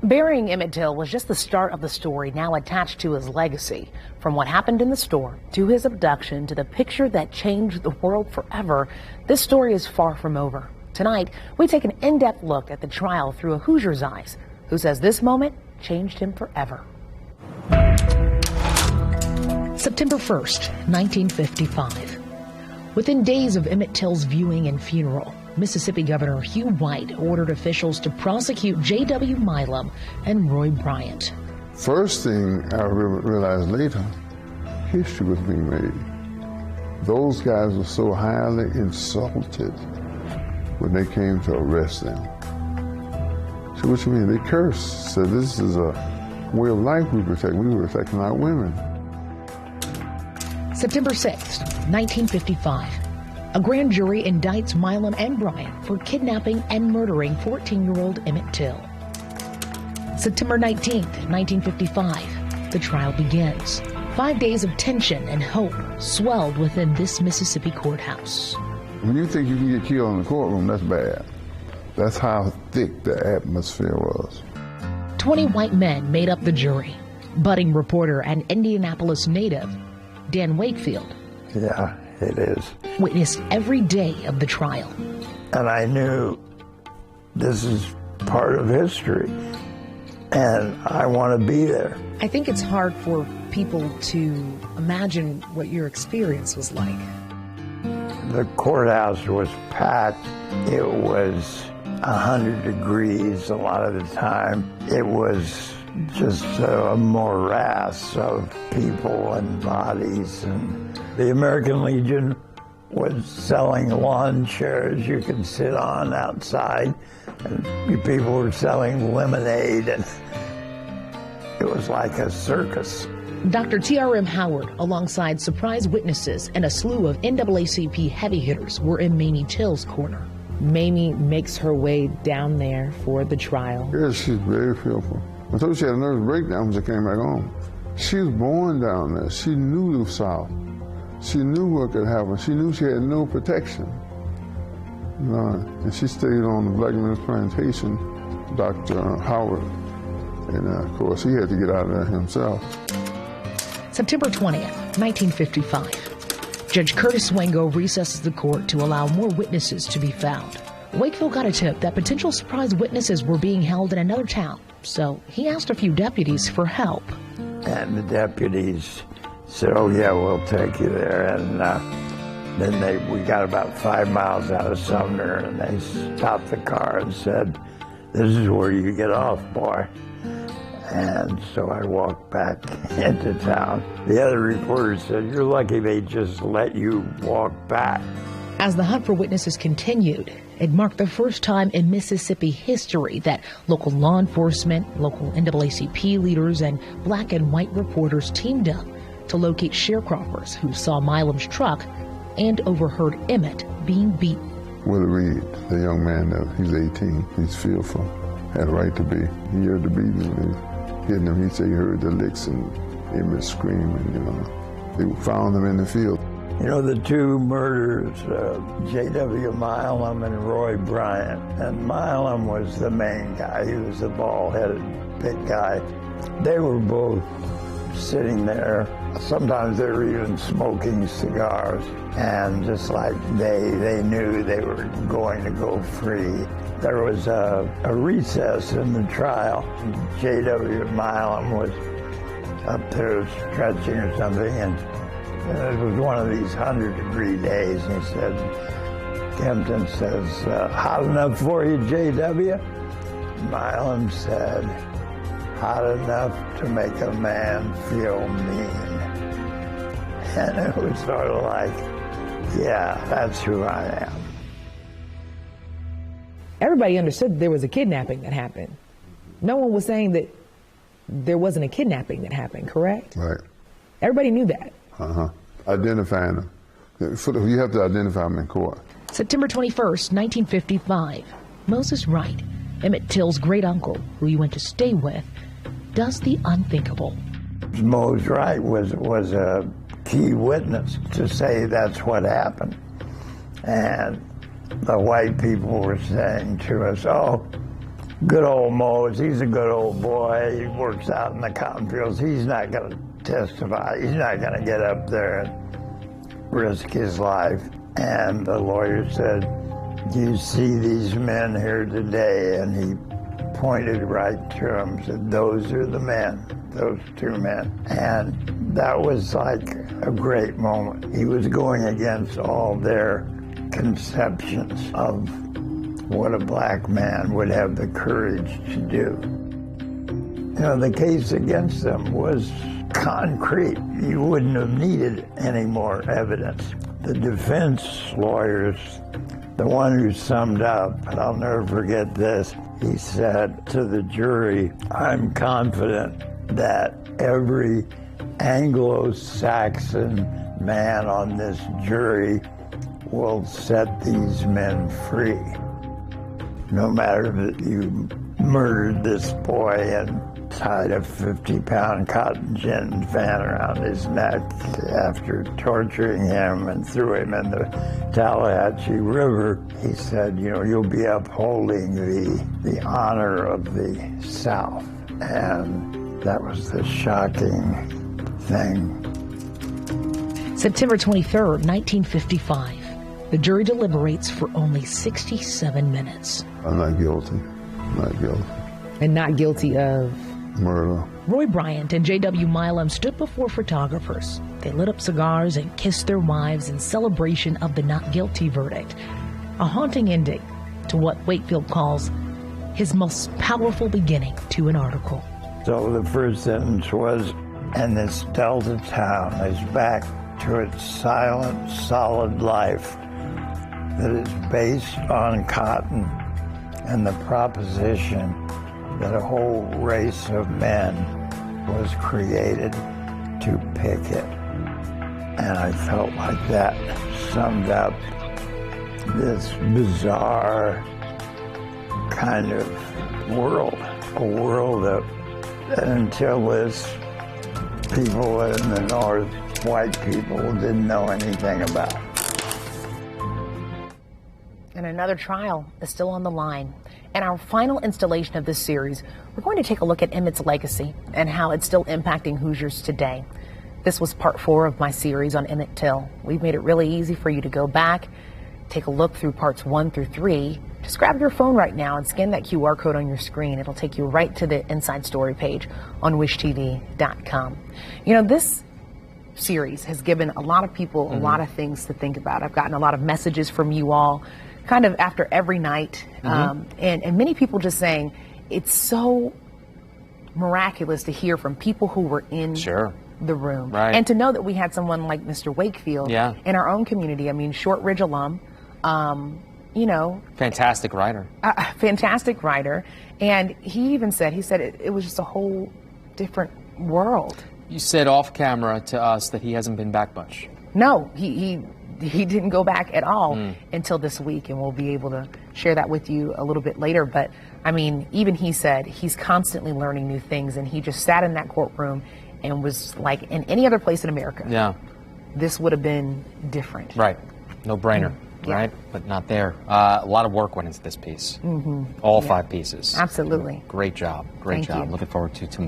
Burying Emmett Till was just the start of the story now attached to his legacy. From what happened in the store, to his abduction, to the picture that changed the world forever, this story is far from over. Tonight, we take an in-depth look at the trial through a Hoosier's eyes, who says this moment changed him forever. September 1st, 1955. Within days of Emmett Till's viewing and funeral, Mississippi Governor Hugh White ordered officials to prosecute J.W. Milam and Roy Bryant. First thing I realized later, history was being made. Those guys were so highly insulted when they came to arrest them. So what you mean? They cursed, said this is a way of life we protect. We were protecting our women. September 6th, 1955. A grand jury indicts Milam and Bryant for kidnapping and murdering 14-year-old Emmett Till. September 19th, 1955. The trial begins. 5 days of tension and hope swelled within this Mississippi courthouse. When you think you can get killed in the courtroom, that's bad. That's how thick the atmosphere was. 20 white men made up the jury. Budding reporter and Indianapolis native Dan Wakefield. Yeah, it is. Witnessed every day of the trial. And I knew this is part of history, and I want to be there. I think it's hard for people to imagine what your experience was like. The courthouse was packed. It was 100 degrees a lot of the time. It was just a morass of people and bodies. And the American Legion was selling lawn chairs you could sit on outside, and you people were selling lemonade, and it was like a circus. Dr. T.R.M. Howard, alongside surprise witnesses and a slew of NAACP heavy hitters, were in Mamie Till's corner. Mamie makes her way down there for the trial. Yes, she's very fearful. I told her she had a nervous breakdown when she came back home. She was born down there. She knew the South. She knew what could happen. She knew she had no protection. And she stayed on the Black Men's Plantation, Dr. Howard. And of course, he had to get out of there himself. September 20th, 1955. Judge Curtis Wango recesses the court to allow more witnesses to be found. Wakefield got a tip that potential surprise witnesses were being held in another town, so he asked a few deputies for help. And the deputies said, oh yeah, we'll take you there. And then we got about 5 miles out of Sumner, and they stopped the car and said, this is where you get off, boy. And so I walked back into town. The other reporter said, you're lucky they just let you walk back. As the hunt for witnesses continued, it marked the first time in Mississippi history that local law enforcement, local NAACP leaders, and black and white reporters teamed up to locate sharecroppers who saw Milam's truck and overheard Emmett being beaten. Willie Reed, the young man, he's 18, he's fearful, had a right to be. He heard the beating, they hitting him. He said he heard the licks and Emmett screaming, They found him in the field. You know, the two murders, J.W. Milam and Roy Bryant. And Milam was the main guy. He was the bald-headed, big guy. They were both sitting there. Sometimes they were even smoking cigars. And just like they knew they were going to go free. There was a recess in the trial. J.W. Milam was up there stretching or something, and it was one of these 100-degree days, and he said, Kempton says, hot enough for you, J.W.? Milam said, hot enough to make a man feel mean. And it was sort of like, yeah, that's who I am. Everybody understood there was a kidnapping that happened. No one was saying that there wasn't a kidnapping that happened, correct? Right. Everybody knew that. Identifying them. You have to identify them in court. September 21st, 1955. Moses Wright, Emmett Till's great uncle, who he went to stay with, does the unthinkable. Moses Wright was a key witness to say that's what happened. And the white people were saying to us, oh, Good old Mose, he's a good old boy. He works out in the cotton fields. He's not going to testify. He's not going to get up there and risk his life. And the lawyer said, do you see these men here today? And he pointed right to them, said, those are the men, those two men. And that was like a great moment. He was going against all their conceptions of what a black man would have the courage to do. You know, the case against them was concrete. You wouldn't have needed any more evidence. The defense lawyers, the one who summed up, and I'll never forget this, he said to the jury, I'm confident that every Anglo-Saxon man on this jury will set these men free. No matter that you murdered this boy and tied a 50-pound cotton gin fan around his neck after torturing him and threw him in the Tallahatchie River, he said, you know, you'll be upholding the honor of the South. And that was the shocking thing. September 23rd, 1955. The jury deliberates for only 67 minutes. I'm not guilty. Not guilty. And not guilty of? Murder. Roy Bryant and J.W. Milam stood before photographers. They lit up cigars and kissed their wives in celebration of the not guilty verdict. A haunting ending to what Wakefield calls his most powerful beginning to an article. So the first sentence was, and this Delta town is back to its silent, solid life that is based on cotton and the proposition that a whole race of men was created to pick it. And I felt like that summed up this bizarre kind of world, a world that until this, people in the North, white people, didn't know anything about. And another trial is still on the line. In our final installation of this series, we're going to take a look at Emmett's legacy and how it's still impacting Hoosiers today. This was part 4 of my series on Emmett Till. We've made it really easy for you to go back, take a look through parts 1 through 3. Just grab your phone right now and scan that QR code on your screen. It'll take you right to the Inside Story page on wishtv.com. You know, this series has given a lot of people a lot of things to think about. I've gotten a lot of messages from you all kind of after every night, and many people just saying it's so miraculous to hear from people who were in the room, and to know that we had someone like Mr. Wakefield in our own community. I mean, Short Ridge alum, you know, fantastic writer, and he even said it was just a whole different world. You said off camera to us that he hasn't been back much. No, he didn't go back at all until this week, and we'll be able to share that with you a little bit later. But I mean, even he said he's constantly learning new things, and he just sat in that courtroom and was like, in any other place in America, this would have been different. Right, no brainer, right? But not there. A lot of work went into this piece. All 5 pieces. Absolutely. Great job. Great job. You. Looking forward to tomorrow.